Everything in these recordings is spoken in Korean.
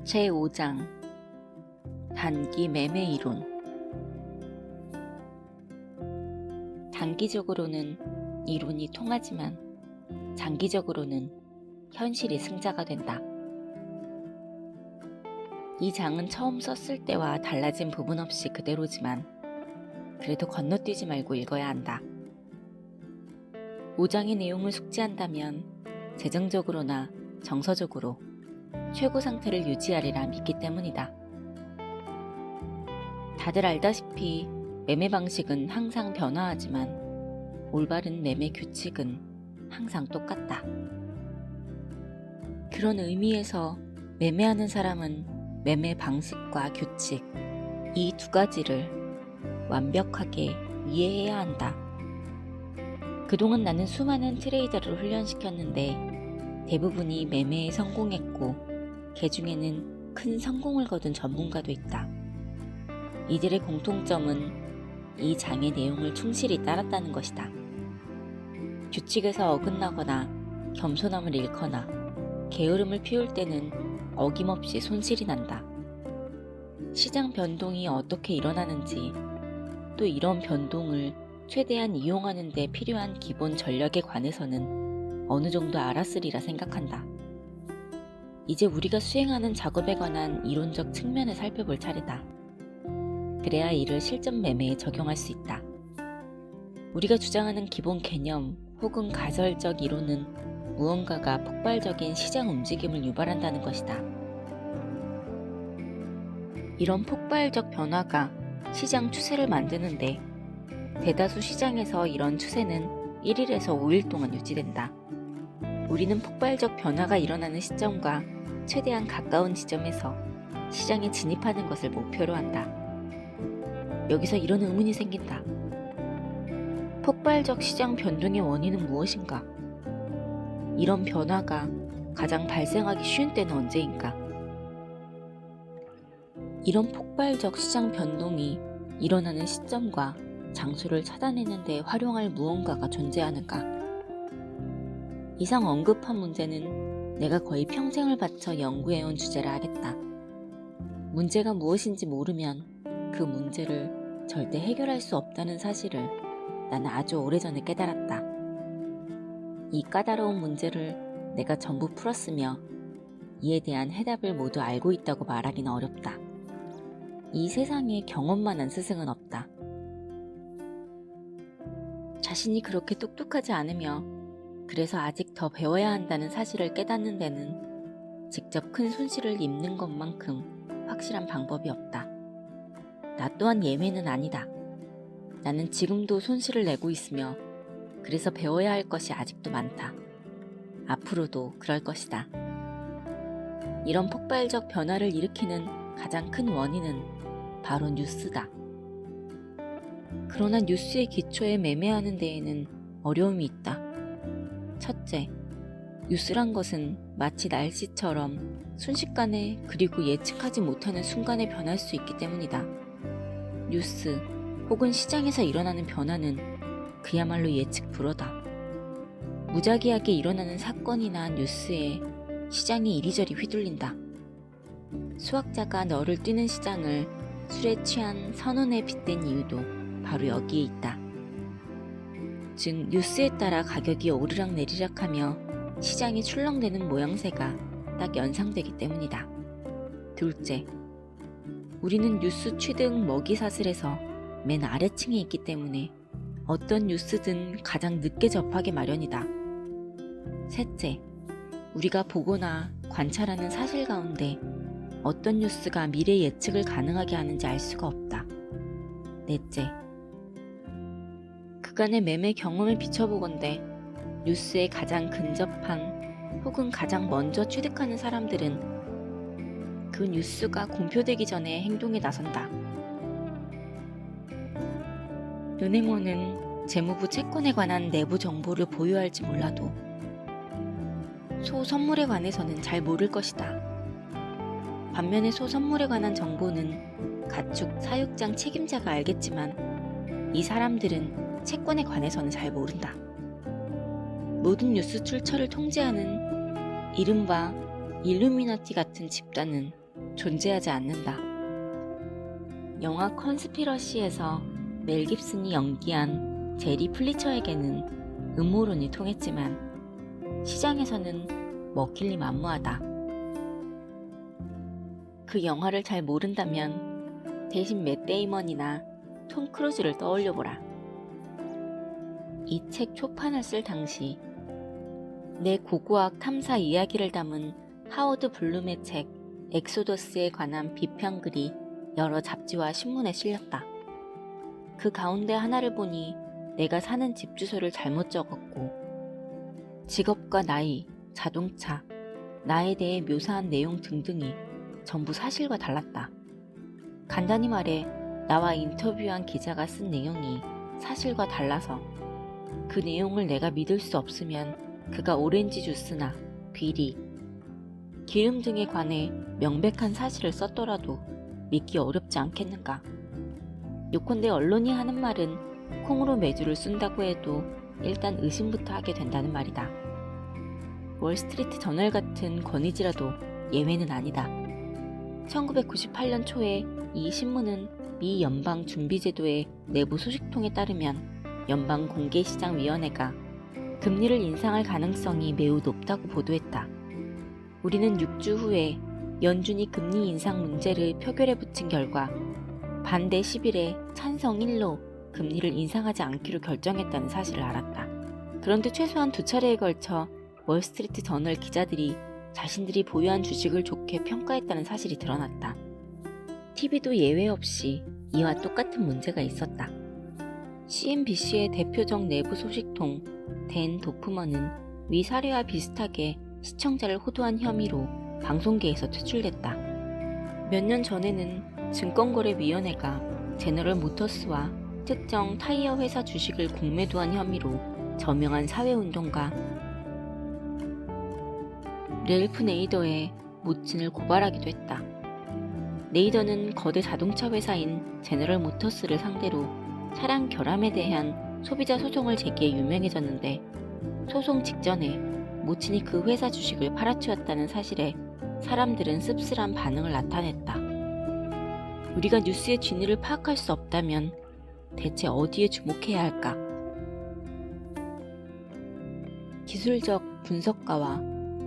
제5장 단기 매매 이론. 단기적으로는 이론이 통하지만 장기적으로는 현실이 승자가 된다. 이 장은 처음 썼을 때와 달라진 부분 없이 그대로지만 그래도 건너뛰지 말고 읽어야 한다. 5장의 내용을 숙지한다면 재정적으로나 정서적으로 최고 상태를 유지하리라 믿기 때문이다. 다들 알다시피 매매 방식은 항상 변화하지만 올바른 매매 규칙은 항상 똑같다. 그런 의미에서 매매하는 사람은 매매 방식과 규칙, 이 두 가지를 완벽하게 이해해야 한다. 그동안 나는 수많은 트레이더를 훈련시켰는데 대부분이 매매에 성공했고 그 중에는 큰 성공을 거둔 전문가도 있다. 이들의 공통점은 이 장의 내용을 충실히 따랐다는 것이다. 규칙에서 어긋나거나 겸손함을 잃거나 게으름을 피울 때는 어김없이 손실이 난다. 시장 변동이 어떻게 일어나는지, 또 이런 변동을 최대한 이용하는 데 필요한 기본 전략에 관해서는 어느 정도 알았으리라 생각한다. 이제 우리가 수행하는 작업에 관한 이론적 측면을 살펴볼 차례다. 그래야 이를 실전 매매에 적용할 수 있다. 우리가 주장하는 기본 개념 혹은 가설적 이론은 무언가가 폭발적인 시장 움직임을 유발한다는 것이다. 이런 폭발적 변화가 시장 추세를 만드는데 대다수 시장에서 이런 추세는 1일에서 5일 동안 유지된다. 우리는 폭발적 변화가 일어나는 시점과 최대한 가까운 지점에서 시장에 진입하는 것을 목표로 한다. 여기서 이런 의문이 생긴다. 폭발적 시장 변동의 원인은 무엇인가? 이런 변화가 가장 발생하기 쉬운 때는 언제인가? 이런 폭발적 시장 변동이 일어나는 시점과 장소를 찾아내는 데 활용할 무언가가 존재하는가? 이상 언급한 문제는 내가 거의 평생을 바쳐 연구해온 주제라 하겠다. 문제가 무엇인지 모르면 그 문제를 절대 해결할 수 없다는 사실을 나는 아주 오래전에 깨달았다. 이 까다로운 문제를 내가 전부 풀었으며 이에 대한 해답을 모두 알고 있다고 말하기는 어렵다. 이 세상에 경험만한 스승은 없다. 자신이 그렇게 똑똑하지 않으며 그래서 아직 더 배워야 한다는 사실을 깨닫는 데는 직접 큰 손실을 입는 것만큼 확실한 방법이 없다. 나 또한 예외는 아니다. 나는 지금도 손실을 내고 있으며 그래서 배워야 할 것이 아직도 많다. 앞으로도 그럴 것이다. 이런 폭발적 변화를 일으키는 가장 큰 원인은 바로 뉴스다. 그러나 뉴스의 기초에 매매하는 데에는 어려움이 있다. 첫째, 뉴스란 것은 마치 날씨처럼 순식간에 그리고 예측하지 못하는 순간에 변할 수 있기 때문이다. 뉴스 혹은 시장에서 일어나는 변화는 그야말로 예측 불허다. 무작위하게 일어나는 사건이나 뉴스에 시장이 이리저리 휘둘린다. 수학자가 너를 뛰는 시장을 술에 취한 선원에 빗댄 이유도 바로 여기에 있다. 즉 뉴스에 따라 가격이 오르락내리락하며 시장이 출렁대는 모양새가 딱 연상되기 때문이다. 둘째, 우리는 뉴스 취득 먹이사슬에서 맨 아래층에 있기 때문에 어떤 뉴스든 가장 늦게 접하기 마련이다. 셋째, 우리가 보거나 관찰하는 사실 가운데 어떤 뉴스가 미래 예측을 가능하게 하는지 알 수가 없다. 넷째, 그간의 매매 경험을 비춰보건대 뉴스에 가장 근접한 혹은 가장 먼저 취득하는 사람들은 그 뉴스가 공표되기 전에 행동에 나선다. 은행원은 재무부 채권에 관한 내부 정보를 보유할지 몰라도 소선물에 관해서는 잘 모를 것이다. 반면에 소선물에 관한 정보는 가축 사육장 책임자가 알겠지만 이 사람들은 채권에 관해서는 잘 모른다. 모든 뉴스 출처를 통제하는 이른바 일루미나티 같은 집단은 존재하지 않는다. 영화 컨스피러시에서 멜 깁슨이 연기한 제리 플리처에게는 음모론이 통했지만 시장에서는 먹힐리 만무하다. 그 영화를 잘 모른다면 대신 맷 데이먼이나 톰 크루즈를 떠올려보라. 이 책 초판을 쓸 당시 내 고고학 탐사 이야기를 담은 하워드 블룸의 책 엑소더스에 관한 비평글이 여러 잡지와 신문에 실렸다. 그 가운데 하나를 보니 내가 사는 집 주소를 잘못 적었고 직업과 나이, 자동차, 나에 대해 묘사한 내용 등등이 전부 사실과 달랐다. 간단히 말해 나와 인터뷰한 기자가 쓴 내용이 사실과 달라서 그 내용을 내가 믿을 수 없으면 그가 오렌지 주스나 비리, 기름 등에 관해 명백한 사실을 썼더라도 믿기 어렵지 않겠는가. 요컨대 언론이 하는 말은 콩으로 메주를 쓴다고 해도 일단 의심부터 하게 된다는 말이다. 월스트리트 저널 같은 권위지라도 예외는 아니다. 1998년 초에 이 신문은 미 연방준비제도의 내부 소식통에 따르면 연방공개시장위원회가 금리를 인상할 가능성이 매우 높다고 보도했다. 우리는 6주 후에 연준이 금리 인상 문제를 표결에 붙인 결과 반대 10일에 찬성 1로 금리를 인상하지 않기로 결정했다는 사실을 알았다. 그런데 최소한 2차례에 걸쳐 월스트리트 저널 기자들이 자신들이 보유한 주식을 좋게 평가했다는 사실이 드러났다. TV도 예외 없이 이와 똑같은 문제가 있었다. CNBC의 대표적 내부 소식통 댄 도프먼은 위 사례와 비슷하게 시청자를 호도한 혐의로 방송계에서 퇴출됐다. 몇 년 전에는 증권거래위원회가 제너럴 모터스와 특정 타이어 회사 주식을 공매도한 혐의로 저명한 사회운동가 랠프 네이더의 모친을 고발하기도 했다. 네이더는 거대 자동차 회사인 제너럴 모터스를 상대로 차량 결함에 대한 소비자 소송을 제기해 유명해졌는데 소송 직전에 모친이 그 회사 주식을 팔아치웠다는 사실에 사람들은 씁쓸한 반응을 나타냈다. 우리가 뉴스의 진위를 파악할 수 없다면 대체 어디에 주목해야 할까? 기술적 분석가와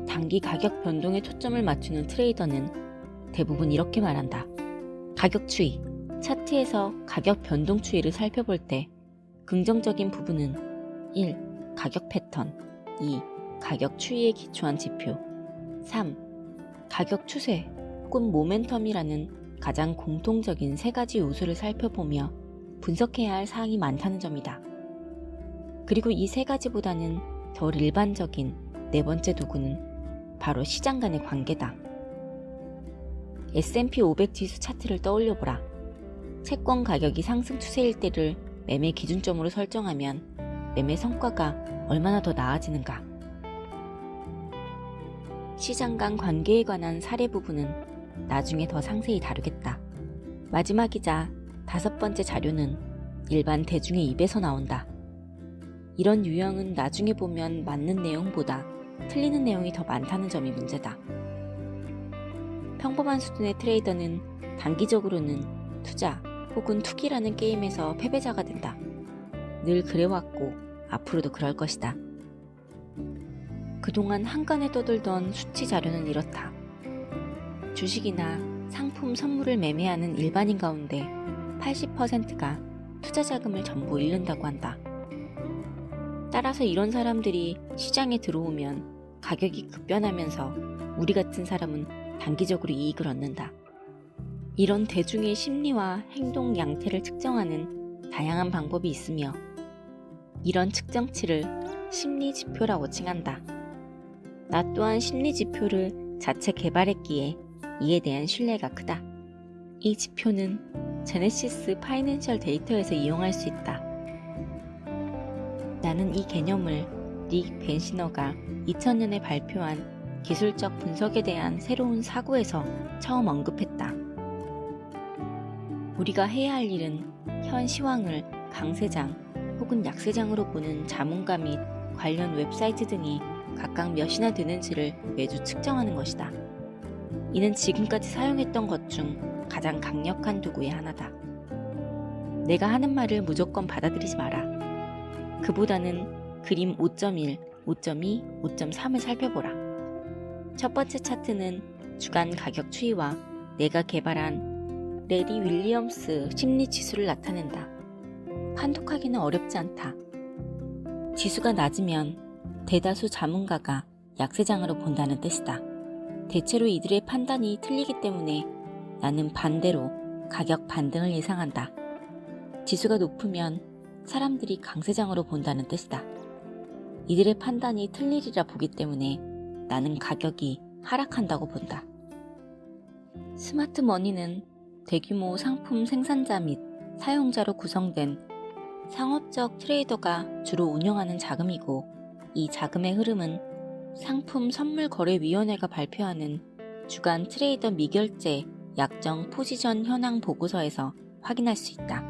단기 가격 변동에 초점을 맞추는 트레이더는 대부분 이렇게 말한다. 가격 추이. 차트에서 가격 변동 추이를 살펴볼 때 긍정적인 부분은 1. 가격 패턴 2. 가격 추이에 기초한 지표 3. 가격 추세 혹은 모멘텀이라는 가장 공통적인 세 가지 요소를 살펴보며 분석해야 할 사항이 많다는 점이다. 그리고 이 세 가지보다는 더 일반적인 네 번째 도구는 바로 시장 간의 관계다. S&P 500 지수 차트를 떠올려보라. 채권 가격이 상승 추세일 때를 매매 기준점으로 설정하면 매매 성과가 얼마나 더 나아지는가. 시장 간 관계에 관한 사례 부분은 나중에 더 상세히 다루겠다. 마지막이자 5번째 자료는 일반 대중의 입에서 나온다. 이런 유형은 나중에 보면 맞는 내용보다 틀리는 내용이 더 많다는 점이 문제다. 평범한 수준의 트레이더는 단기적으로는 투자 혹은 투기라는 게임에서 패배자가 된다. 늘 그래왔고 앞으로도 그럴 것이다. 그동안 한간에 떠돌던 수치 자료는 이렇다. 주식이나 상품 선물을 매매하는 일반인 가운데 80%가 투자 자금을 전부 잃는다고 한다. 따라서 이런 사람들이 시장에 들어오면 가격이 급변하면서 우리 같은 사람은 단기적으로 이익을 얻는다. 이런 대중의 심리와 행동 양태를 측정하는 다양한 방법이 있으며 이런 측정치를 심리지표라고 칭한다. 나 또한 심리지표를 자체 개발했기에 이에 대한 신뢰가 크다. 이 지표는 제네시스 파이낸셜 데이터에서 이용할 수 있다. 나는 이 개념을 닉 벤시너가 2000년에 발표한 기술적 분석에 대한 새로운 사고에서 처음 언급했다. 우리가 해야 할 일은 현 시황을 강세장 혹은 약세장으로 보는 자문가 및 관련 웹사이트 등이 각각 몇이나 되는지를 매주 측정하는 것이다. 이는 지금까지 사용했던 것 중 가장 강력한 도구의 하나다. 내가 하는 말을 무조건 받아들이지 마라. 그보다는 그림 5.1, 5.2, 5.3을 살펴보라. 첫 번째 차트는 주간 가격 추이와 내가 개발한 레리 윌리엄스 심리 지수를 나타낸다. 판독하기는 어렵지 않다. 지수가 낮으면 대다수 자문가가 약세장으로 본다는 뜻이다. 대체로 이들의 판단이 틀리기 때문에 나는 반대로 가격 반등을 예상한다. 지수가 높으면 사람들이 강세장으로 본다는 뜻이다. 이들의 판단이 틀리리라 보기 때문에 나는 가격이 하락한다고 본다. 스마트 머니는 대규모 상품 생산자 및 사용자로 구성된 상업적 트레이더가 주로 운영하는 자금이고, 이 자금의 흐름은 상품선물거래위원회가 발표하는 주간 트레이더 미결제 약정 포지션 현황 보고서에서 확인할 수 있다.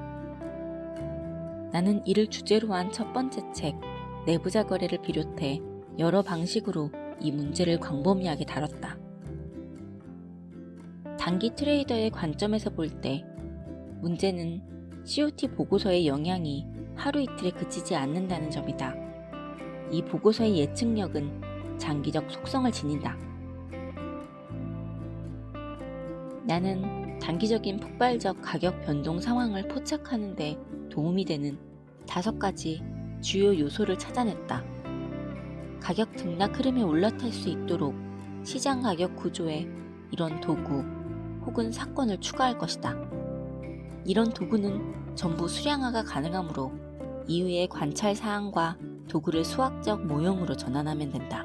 나는 이를 주제로 한 첫 번째 책, 내부자 거래를 비롯해 여러 방식으로 이 문제를 광범위하게 다뤘다. 단기 트레이더의 관점에서 볼 때 문제는 COT 보고서의 영향이 하루 이틀에 그치지 않는다는 점이다. 이 보고서의 예측력은 장기적 속성을 지닌다. 나는 단기적인 폭발적 가격 변동 상황을 포착하는 데 도움이 되는 5가지 주요 요소를 찾아냈다. 가격 등락 흐름에 올라탈 수 있도록 시장 가격 구조에 이런 도구 혹은 사건을 추가할 것이다. 이런 도구는 전부 수량화가 가능하므로 이후의 관찰 사항과 도구를 수학적 모형으로 전환하면 된다.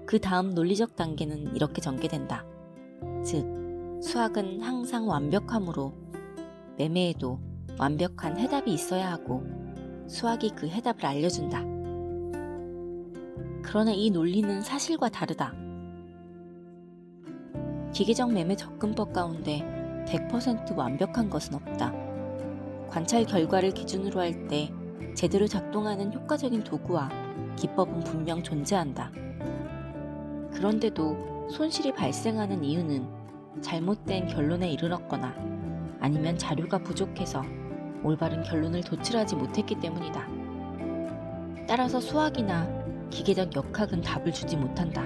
그 다음 논리적 단계는 이렇게 전개된다. 즉, 수학은 항상 완벽하므로 매매에도 완벽한 해답이 있어야 하고 수학이 그 해답을 알려준다. 그러나 이 논리는 사실과 다르다. 기계적 매매 접근법 가운데 100% 완벽한 것은 없다. 관찰 결과를 기준으로 할 때 제대로 작동하는 효과적인 도구와 기법은 분명 존재한다. 그런데도 손실이 발생하는 이유는 잘못된 결론에 이르렀거나 아니면 자료가 부족해서 올바른 결론을 도출하지 못했기 때문이다. 따라서 수학이나 기계적 역학은 답을 주지 못한다.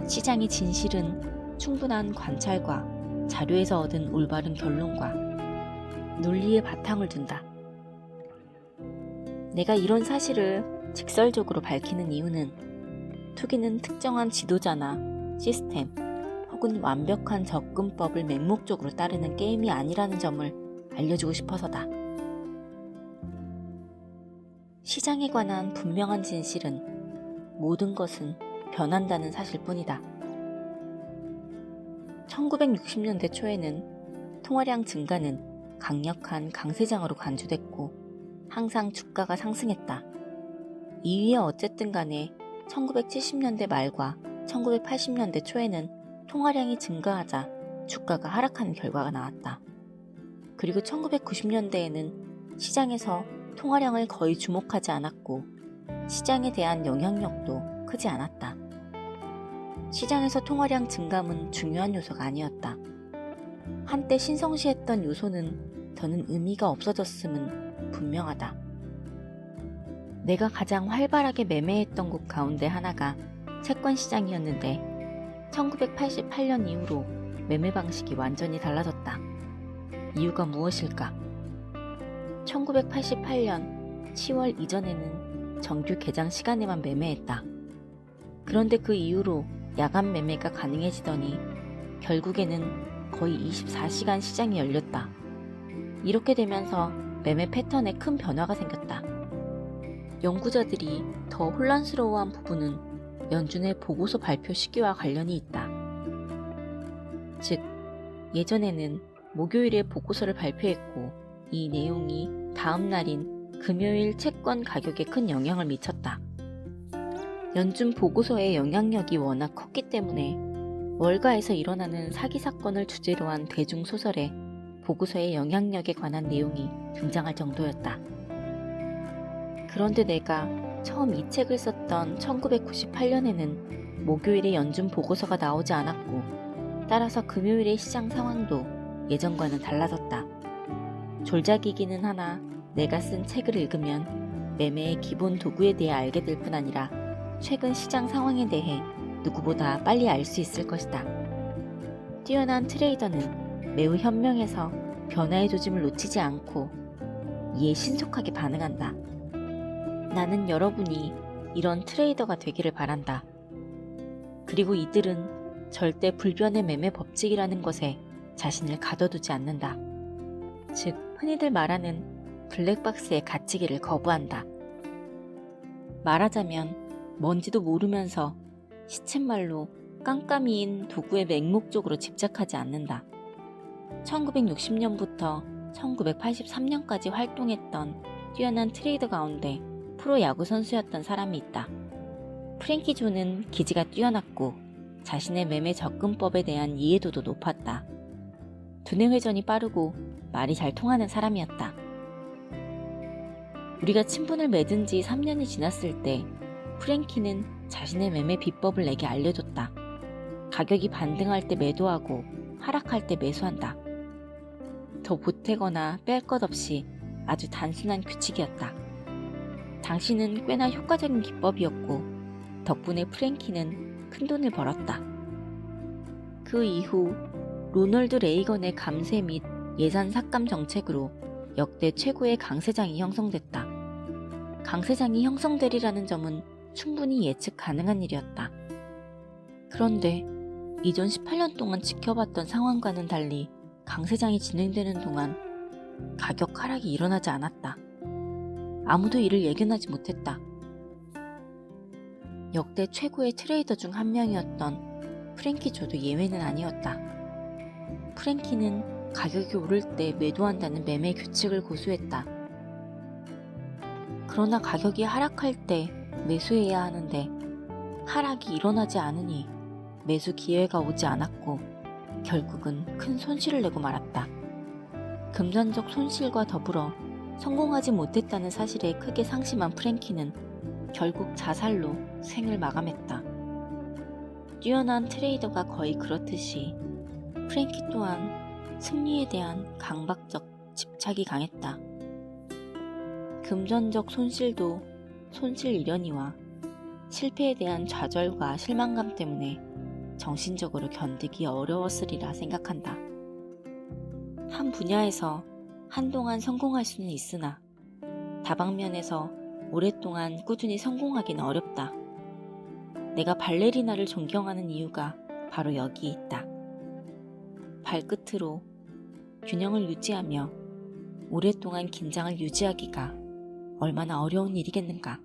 시장의 진실은 충분한 관찰과 자료에서 얻은 올바른 결론과 논리의 바탕을 둔다. 내가 이런 사실을 직설적으로 밝히는 이유는 투기는 특정한 지도자나 시스템 혹은 완벽한 접근법을 맹목적으로 따르는 게임이 아니라는 점을 알려주고 싶어서다. 시장에 관한 분명한 진실은 모든 것은 변한다는 사실뿐이다. 1960년대 초에는 통화량 증가는 강력한 강세장으로 간주됐고 항상 주가가 상승했다. 이유야 어쨌든 간에 1970년대 말과 1980년대 초에는 통화량이 증가하자 주가가 하락하는 결과가 나왔다. 그리고 1990년대에는 시장에서 통화량을 거의 주목하지 않았고 시장에 대한 영향력도 크지 않았다. 시장에서 통화량 증감은 중요한 요소가 아니었다. 한때 신성시했던 요소는 더는 의미가 없어졌음은 분명하다. 내가 가장 활발하게 매매했던 곳 가운데 하나가 채권 시장이었는데 1988년 이후로 매매 방식이 완전히 달라졌다. 이유가 무엇일까? 1988년 10월 이전에는 정규 개장 시간에만 매매했다. 그런데 그 이후로 야간 매매가 가능해지더니 결국에는 거의 24시간 시장이 열렸다. 이렇게 되면서 매매 패턴에 큰 변화가 생겼다. 연구자들이 더 혼란스러워한 부분은 연준의 보고서 발표 시기와 관련이 있다. 즉, 예전에는 목요일에 보고서를 발표했고 이 내용이 다음 날인 금요일 채권 가격에 큰 영향을 미쳤다. 연준 보고서의 영향력이 워낙 컸기 때문에 월가에서 일어나는 사기 사건을 주제로 한 대중소설에 보고서의 영향력에 관한 내용이 등장할 정도였다. 그런데 내가 처음 이 책을 썼던 1998년에는 목요일에 연준 보고서가 나오지 않았고 따라서 금요일의 시장 상황도 예전과는 달라졌다. 졸작이기는 하나 내가 쓴 책을 읽으면 매매의 기본 도구에 대해 알게 될 뿐 아니라 최근 시장 상황에 대해 누구보다 빨리 알 수 있을 것이다. 뛰어난 트레이더는 매우 현명해서 변화의 조짐을 놓치지 않고 이에 신속하게 반응한다. 나는 여러분이 이런 트레이더가 되기를 바란다. 그리고 이들은 절대 불변의 매매 법칙이라는 것에 자신을 가둬두지 않는다. 즉, 흔히들 말하는 블랙박스에 갇히기를 거부한다. 말하자면 뭔지도 모르면서 시쳇말로 깜깜이인 도구의 맹목적으로 집착하지 않는다. 1960년부터 1983년까지 활동했던 뛰어난 트레이더 가운데 프로 야구 선수였던 사람이 있다. 프랭키 조는 기지가 뛰어났고 자신의 매매 접근법에 대한 이해도도 높았다. 두뇌 회전이 빠르고 말이 잘 통하는 사람이었다. 우리가 친분을 맺은 지 3년이 지났을 때 프랭키는 자신의 매매 비법을 내게 알려줬다. 가격이 반등할 때 매도하고 하락할 때 매수한다. 더 보태거나 뺄 것 없이 아주 단순한 규칙이었다. 당시는 꽤나 효과적인 기법이었고 덕분에 프랭키는 큰돈을 벌었다. 그 이후 로널드 레이건의 감세 및 예산 삭감 정책으로 역대 최고의 강세장이 형성됐다. 강세장이 형성되리라는 점은 충분히 예측 가능한 일이었다. 그런데 이전 18년 동안 지켜봤던 상황과는 달리 강세장이 진행되는 동안 가격 하락이 일어나지 않았다. 아무도 이를 예견하지 못했다. 역대 최고의 트레이더 중 한 명이었던 프랭키 조도 예외는 아니었다. 프랭키는 가격이 오를 때 매도한다는 매매 규칙을 고수했다. 그러나 가격이 하락할 때 매수해야 하는데 하락이 일어나지 않으니 매수 기회가 오지 않았고 결국은 큰 손실을 내고 말았다. 금전적 손실과 더불어 성공하지 못했다는 사실에 크게 상심한 프랭키는 결국 자살로 생을 마감했다. 뛰어난 트레이더가 거의 그렇듯이 프랭키 또한 승리에 대한 강박적 집착이 강했다. 금전적 손실도 손실 이련이와 실패에 대한 좌절과 실망감 때문에 정신적으로 견디기 어려웠으리라 생각한다. 한 분야에서 한동안 성공할 수는 있으나 다방면에서 오랫동안 꾸준히 성공하기는 어렵다. 내가 발레리나를 존경하는 이유가 바로 여기 있다. 발끝으로 균형을 유지하며 오랫동안 긴장을 유지하기가 얼마나 어려운 일이겠는가.